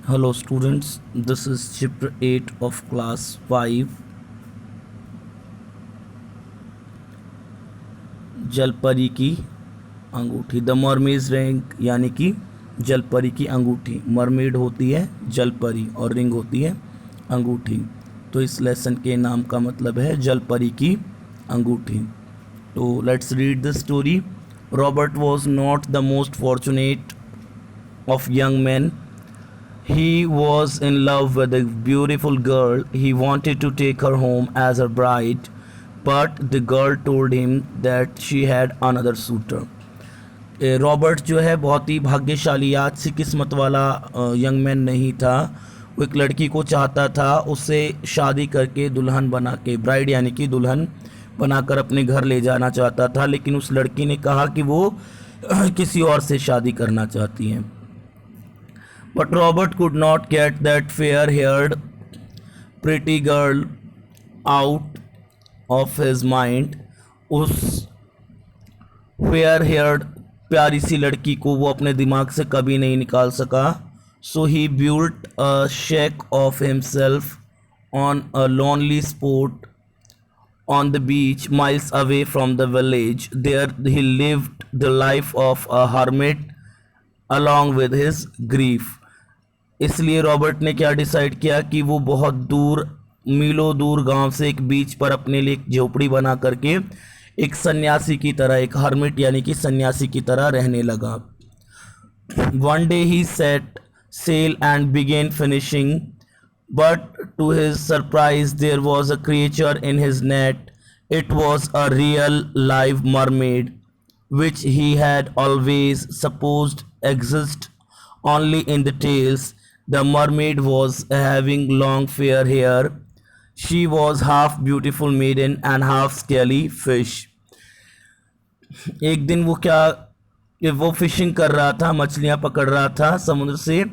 Hello students, this is chapter 8 of class 5 जलपरी की अंगूठी। द मरमेड्स रिंग यानी कि जलपरी की अंगूठी। मरमेड होती है जलपरी और रिंग होती है अंगूठी। तो इस लेसन के नाम का मतलब है जलपरी की अंगूठी। तो let's read the story. Robert was not the most fortunate of young man. He was in love with a beautiful girl. He wanted to take her home as her bride, but the girl told him that she had another suitor. Robert जो है बहुत ही भाग्यशाली आज सी किस्मत वाला young man नहीं था। वो एक लड़की को चाहता था, उससे शादी करके दुल्हन बना के, ब्राइड यानी कि दुल्हन बनाकर अपने घर ले जाना चाहता था, लेकिन उस लड़की ने कहा कि वो किसी और से शादी करना चाहती है। But Robert could not get that fair-haired, pretty girl out of his mind. उस फेयर-हेयर्ड प्यारी सी लड़की को वो अपने दिमाग से कभी नहीं निकाल सका. So he built a shack of himself on a lonely spot on the beach, miles away from the village. There he lived the life of a hermit along with his grief. इसलिए Robert ने क्या decide किया कि वो बहुत दूर, मीलों दूर गांव से एक बीच पर अपने लिए एक झोपड़ी बना करके एक सन्यासी की तरह, एक हर्मिट यानी कि सन्यासी की तरह रहने लगा. One day he set sail and began finishing, but to his surprise there was a creature in his net. It was a real live mermaid, which he had always supposed exist only in the tales. The mermaid was having long fair hair. She was half beautiful maiden and half scaly fish. एक दिन वो fishing कर रहा था, मछलियां पकड़ रहा था समुद्र से,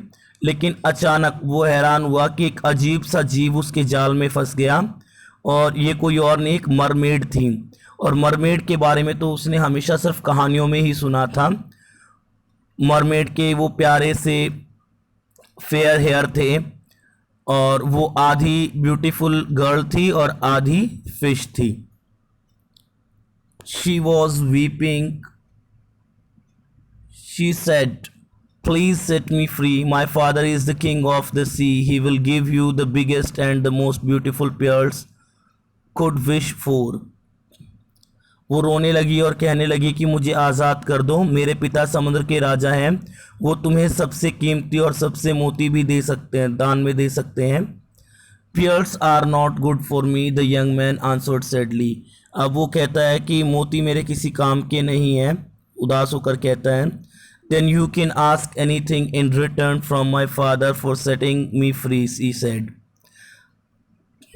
लेकिन अचानक वो हैरान हुआ कि एक अजीब सा जीव उसके जाल में फंस गया, और ये कोई और नहीं, एक मरमेड थी. और मरमेड के बारे में तो उसने हमेशा सिर्फ कहानियों में ही सुना था. मरमेड के वो प्यारे से फेयर हेयर थे, और वो आधी ब्यूटीफुल गर्ल थी और आधी फिश थी. She was weeping. She said, please set me free. My father is the king of the sea. He will give you the biggest and the most beautiful pearls could wish for. वो रोने लगी और कहने लगी कि मुझे आज़ाद कर दो, मेरे पिता समुद्र के राजा हैं, वो तुम्हें सबसे कीमती और सबसे मोती भी दे सकते हैं, दान में दे सकते हैं. Pearls are not good for me, the young man answered sadly. अब वो कहता है कि मोती मेरे किसी काम के नहीं हैं, उदास होकर कहता है. Then you can ask anything in return from my father for setting me free, he said.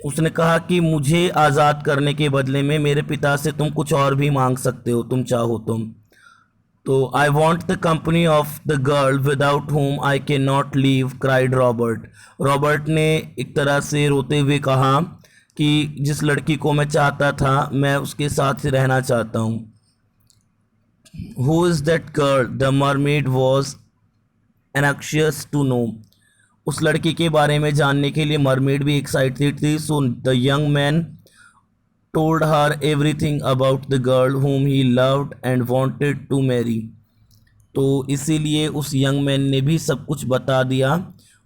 उसने कहा कि मुझे आज़ाद करने के बदले में मेरे पिता से तुम कुछ और भी मांग सकते हो, तुम चाहो तुम. तो I want the company of the girl without whom I cannot leave, cried Robert. Robert ने एक तरह से रोते हुए कहा कि जिस लड़की को मैं चाहता था, मैं उसके साथ ही रहना चाहता हूँ. Who is that girl? The mermaid was anxious to know. उस लड़की के बारे में जानने के लिए मरमेड भी एक्साइटेड थी. So the young man told her everything about the girl whom he loved and wanted to marry. तो इसीलिए उस यंग मैन ने भी सब कुछ बता दिया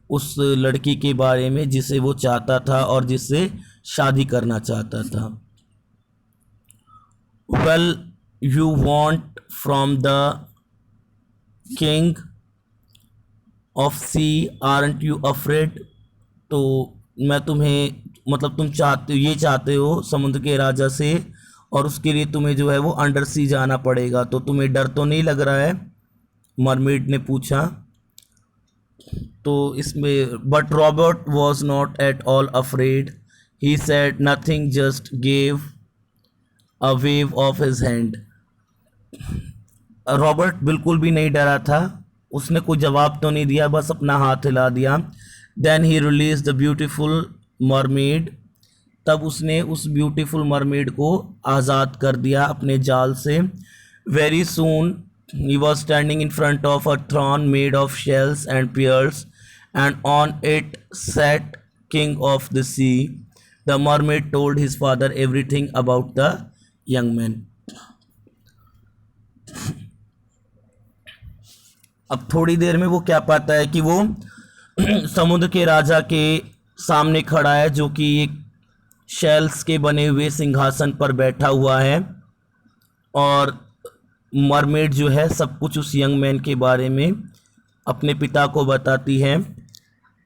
उस लड़की के बारे में जिसे वो चाहता था और जिससे शादी करना चाहता था. Well, you want from the king of sea, aren't you afraid? तो मैं तुम्हें, मतलब तुम चाहते हो समुद्र के राजा से, और उसके लिए तुम्हें जो है वो अंडर सी जाना पड़ेगा, तो तुम्हें डर तो नहीं लग रहा है? मरमेड ने पूछा. तो इसमें but Robert was not at all afraid. He said nothing, just gave a wave of his hand. Robert बिल्कुल भी नहीं डरा था, उसने कोई जवाब तो नहीं दिया, बस अपना हाथ हिला दिया. Then he released the beautiful mermaid. तब उसने उस ब्यूटीफुल मरमेड को आज़ाद कर दिया अपने जाल से. Very soon he was standing in front of a throne made of shells and pearls, and on it sat King of the Sea. The mermaid told his father everything about the young man. अब थोड़ी देर में वो क्या पाता है कि वो समुद्र के राजा के सामने खड़ा है, जो कि एक शेल्स के बने हुए सिंहासन पर बैठा हुआ है, और मरमेड जो है सब कुछ उस यंग मैन के बारे में अपने पिता को बताती है.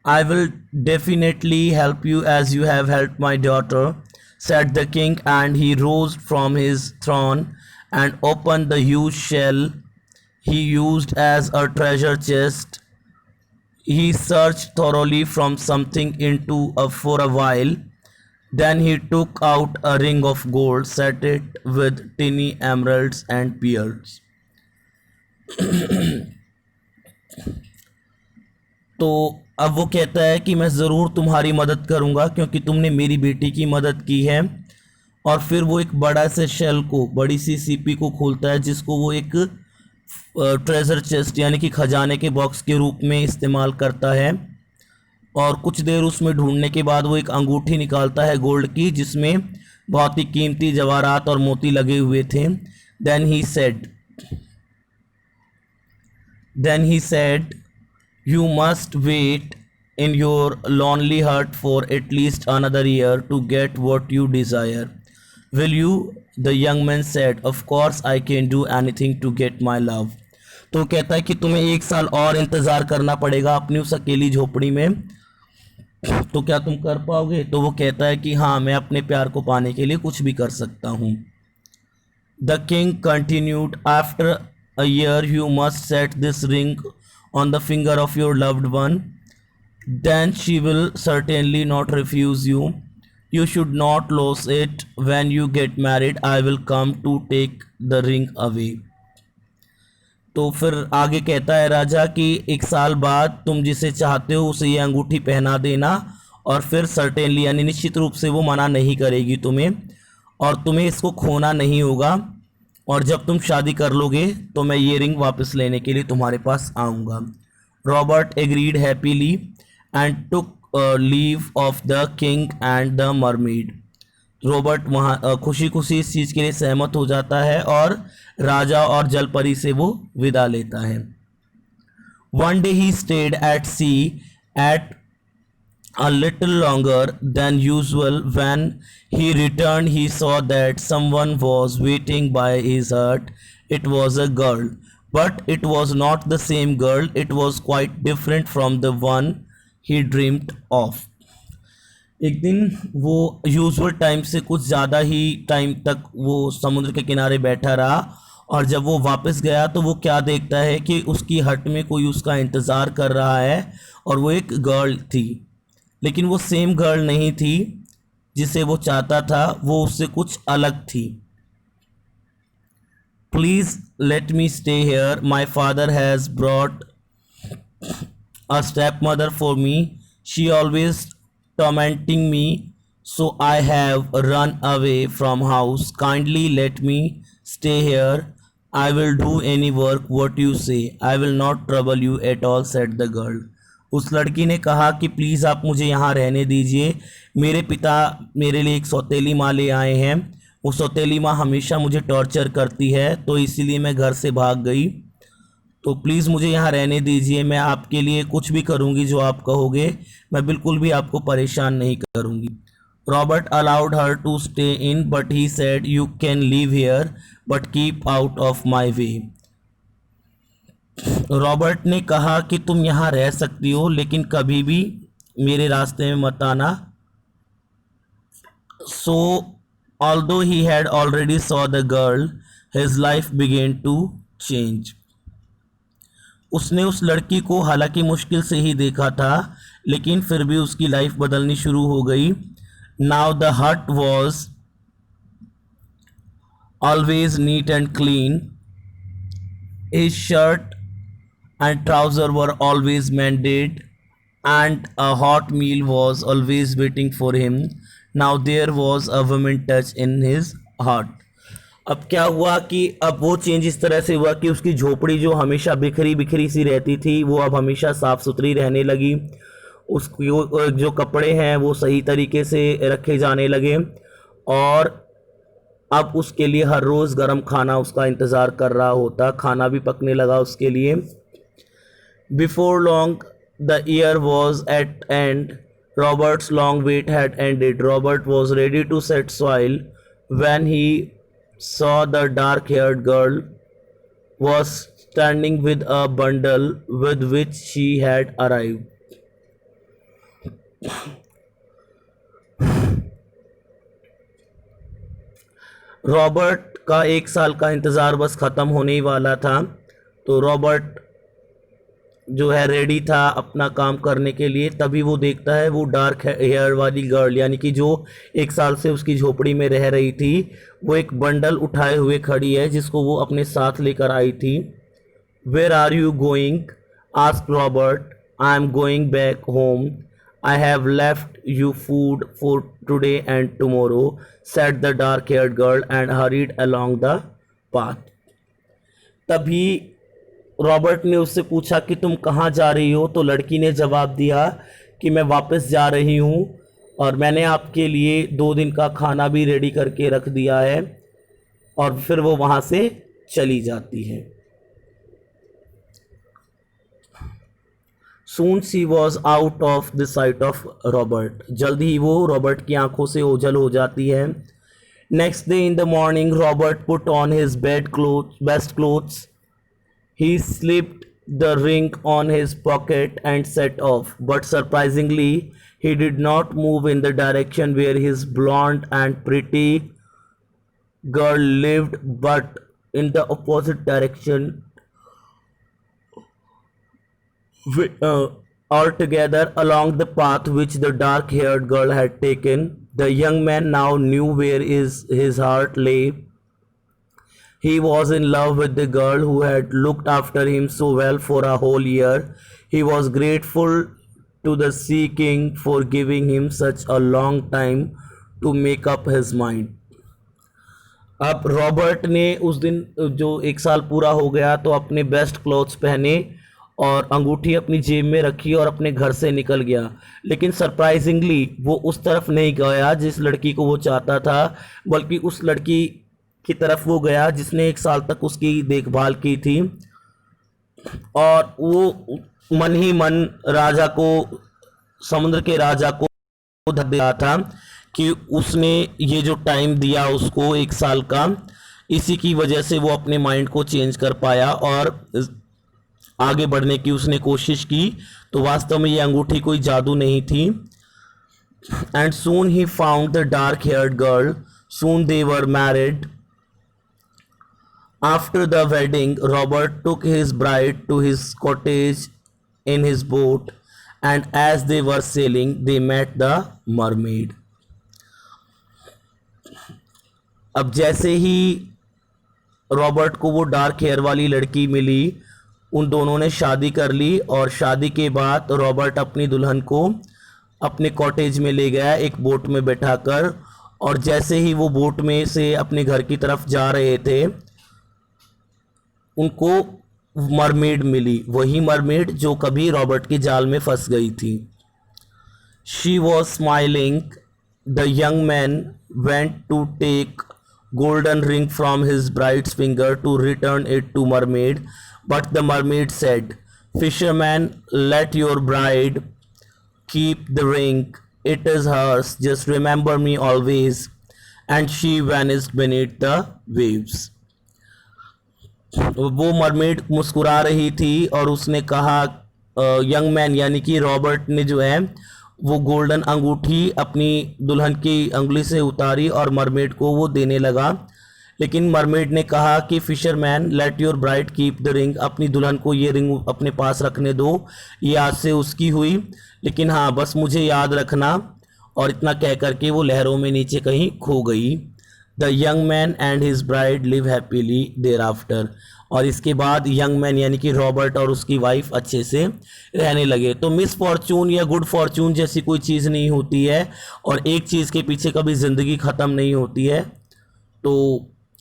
I will definitely help you as you have helped my daughter, said the king, and he rose from his throne and opened the huge shell he used as a treasure chest. He searched thoroughly from something into for a while. Then he took out a ring of gold, set it with tiny emeralds and pearls. तो अब वो कहता है कि मैं ज़रूर तुम्हारी मदद करूँगा क्योंकि तुमने मेरी बेटी की मदद की है. और फिर वो एक बड़ा से शेल को, बड़ी सी सीपी को खोलता है, जिसको वो एक ट्रेजर चेस्ट यानी कि खजाने के बॉक्स के रूप में इस्तेमाल करता है. और कुछ देर उसमें ढूंढने के बाद वो एक अंगूठी निकालता है गोल्ड की, जिसमें बहुत ही कीमती जवाहरात और मोती लगे हुए थे. Then he said you must wait in your lonely hut for at least another year to get what you desire. Will you? The young man said, of course I can do anything to get my love. तो कहता है कि तुम्हें 1 साल और इंतज़ार करना पड़ेगा अपनी उस अकेली झोपड़ी में, तो क्या तुम कर पाओगे? तो वो कहता है कि हाँ, मैं अपने प्यार को पाने के लिए कुछ भी कर सकता हूँ. The king continued, after a year you must set this ring on the finger of your loved one. Then she will certainly not refuse you. You should not lose it. When you get married, I will come to take the ring away. तो फिर आगे कहता है राजा कि 1 साल बाद तुम जिसे चाहते हो उसे ये अंगूठी पहना देना, और फिर सर्टेनली यानी निश्चित रूप से वो मना नहीं करेगी तुम्हें, और तुम्हें इसको खोना नहीं होगा. और जब तुम शादी कर लोगे तो मैं ये रिंग वापस लेने के लिए तुम्हारे पास आऊँगा. Robert agreed happily and took leave of the king and the mermaid. Robert वहाँ खुशी खुशी इस चीज़ के लिए सहमत हो जाता है और राजा और जलपरी से वो विदा लेता है. One day he stayed at sea at a little longer than usual. When he returned, he saw that someone was waiting by his hut. It was a girl, but it was not the same girl. It was quite different from the one he dreamed of. एक दिन वो usual time से कुछ ज़्यादा ही time तक वो समुद्र के किनारे बैठा रहा, और जब वो वापस गया तो वो क्या देखता है कि उसकी हट में कोई उसका इंतज़ार कर रहा है, और वो एक गर्ल थी. लेकिन वो सेम गर्ल नहीं थी जिसे वो चाहता था, वो उससे कुछ अलग थी. Please let me stay here. My father has brought a stepmother for me. She always tormenting me, so I have run away from house. Kindly let me stay here. I will do any work what you say. I will not trouble you at all, said the girl. उस लड़की ने कहा कि please आप मुझे यहाँ रहने दीजिए. मेरे पिता मेरे लिए एक सौतेली माँ ले आए हैं. वो सौतेली माँ हमेशा मुझे टॉर्चर करती है, तो इसीलिए मैं घर से भाग गई. तो प्लीज़ मुझे यहाँ रहने दीजिए. मैं आपके लिए कुछ भी करूँगी जो आप कहोगे. मैं बिल्कुल भी आपको परेशान नहीं करूँगी. Robert allowed her to stay in, but he said you can leave here but keep out of my way. Robert ने कहा कि तुम यहाँ रह सकती हो, लेकिन कभी भी मेरे रास्ते में मत आना. So although he had already saw the girl, his life began to change. उसने उस लड़की को हालांकि मुश्किल से ही देखा था, लेकिन फिर भी उसकी लाइफ बदलनी शुरू हो गई. नाउ द हट was always neat and clean. His shirt and trousers were always mended, and a hot meal was always waiting for him. Now there was a woman touch in his heart. अब क्या हुआ कि अब वो change इस तरह से हुआ कि उसकी झोपड़ी जो हमेशा बिखरी बिखरी सी रहती थी वो अब हमेशा साफ सुथरी रहने लगी। उसकी जो कपड़े हैं वो सही तरीके से रखे जाने लगे, और अब उसके लिए हर रोज़ गर्म खाना उसका इंतज़ार कर रहा होता, खाना भी पकने लगा उसके लिए। Before long the year was at end, Robert's long wait had ended, Robert was ready to set sail when he saw the dark-haired girl was standing with a bundle with which she had arrived. Robert का 1 साल का इंतज़ार बस ख़त्म होने ही वाला था, तो रॉबर्ट जो है रेडी था अपना काम करने के लिए। तभी वो देखता है वो डार्क हेयर वाली गर्ल, यानी कि जो 1 साल से उसकी झोपड़ी में रह रही थी, वो एक बंडल उठाए हुए खड़ी है जिसको वो अपने साथ लेकर आई थी। Where are you going? Asked Robert. I am going back home. I have left you food for today and tomorrow, said the dark haired girl and hurried along the path. तभी रॉबर्ट ने उससे पूछा कि तुम कहाँ जा रही हो, तो लड़की ने जवाब दिया कि मैं वापस जा रही हूँ और मैंने आपके लिए 2 दिन का खाना भी रेडी करके रख दिया है, और फिर वो वहाँ से चली जाती है। Soon she was out of the sight of Robert, जल्द ही वो रॉबर्ट की आंखों से ओझल हो जाती है। Next day in the morning Robert put on his best clothes. He slipped the ring on his pocket and set off, but surprisingly, he did not move in the direction where his blonde and pretty girl lived, but in the opposite direction altogether, along the path which the dark-haired girl had taken. The young man now knew where his heart lay. He was in love with the girl who had looked after him so well for a whole year. He was grateful to the Sea King for giving him such a long time to make up his mind. अब Robert ने उस दिन जो 1 साल पूरा हो गया तो अपने बेस्ट क्लोथ्स पहने और अंगूठी अपनी जेब में रखी और अपने घर से निकल गया। लेकिन सरप्राइजिंगली वो उस तरफ नहीं गया जिस लड़की को वो चाहता था, बल्कि उस लड़की की तरफ वो गया जिसने 1 साल तक उसकी देखभाल की थी। और वो मन ही मन राजा को, समुद्र के राजा को धक दिया था कि उसने ये जो टाइम दिया उसको 1 साल का, इसी की वजह से वो अपने माइंड को चेंज कर पाया और आगे बढ़ने की उसने कोशिश की। तो वास्तव में ये अंगूठी कोई जादू नहीं थी। And soon he found the dark haired girl, soon they were married. After the wedding, Robert took his bride to his cottage in his boat, and as they were sailing, they met the mermaid. अब जैसे ही Robert को वो dark hair वाली लड़की मिली, उन दोनों ने शादी कर ली, और शादी के बाद रॉबर्ट अपनी दुल्हन को अपने कॉटेज में ले गया एक बोट में बैठाकर, और जैसे ही वो बोट में से अपने घर की तरफ जा रहे थे उनको मरमेड मिली, वही मरमेड जो कभी रॉबर्ट के जाल में फंस गई थी। She was smiling. The young man went to take golden ring from his bride's finger to return it to mermaid, but the mermaid said, fisherman, let your bride keep the ring, it is hers, just remember me always. And she vanished beneath the waves. वो mermaid मुस्कुरा रही थी और उसने कहा, young man यानी कि Robert ने जो है वो गोल्डन अंगूठी अपनी दुल्हन की अंगुली से उतारी और मरमेड को वो देने लगा। लेकिन मरमेड ने कहा कि fisherman, let your bride keep the ring, अपनी दुल्हन को ये रिंग अपने पास रखने दो, ये आज से उसकी हुई, लेकिन हाँ बस मुझे याद रखना। और इतना कह करके वो लहरों में नीचे कहीं खो गई। The young man and his bride live happily thereafter, और इसके बाद यंग मैन यानी कि रॉबर्ट और उसकी वाइफ अच्छे से रहने लगे। तो मिस फॉर्चून या गुड फॉर्चून जैसी कोई चीज़ नहीं होती है, और एक चीज़ के पीछे कभी ज़िंदगी ख़त्म नहीं होती है। तो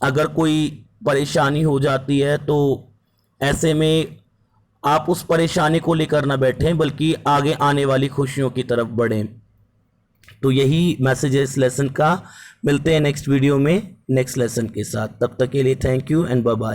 अगर कोई परेशानी हो जाती है तो ऐसे में आप उस परेशानी को लेकर ना बैठें, बल्कि आगे आने वाली खुशियों की तरफ बढ़ें। तो यही मैसेज है इस लेसन का। मिलते हैं नेक्स्ट वीडियो में नेक्स्ट लेसन के साथ। तब तक के लिए thank you and bye bye.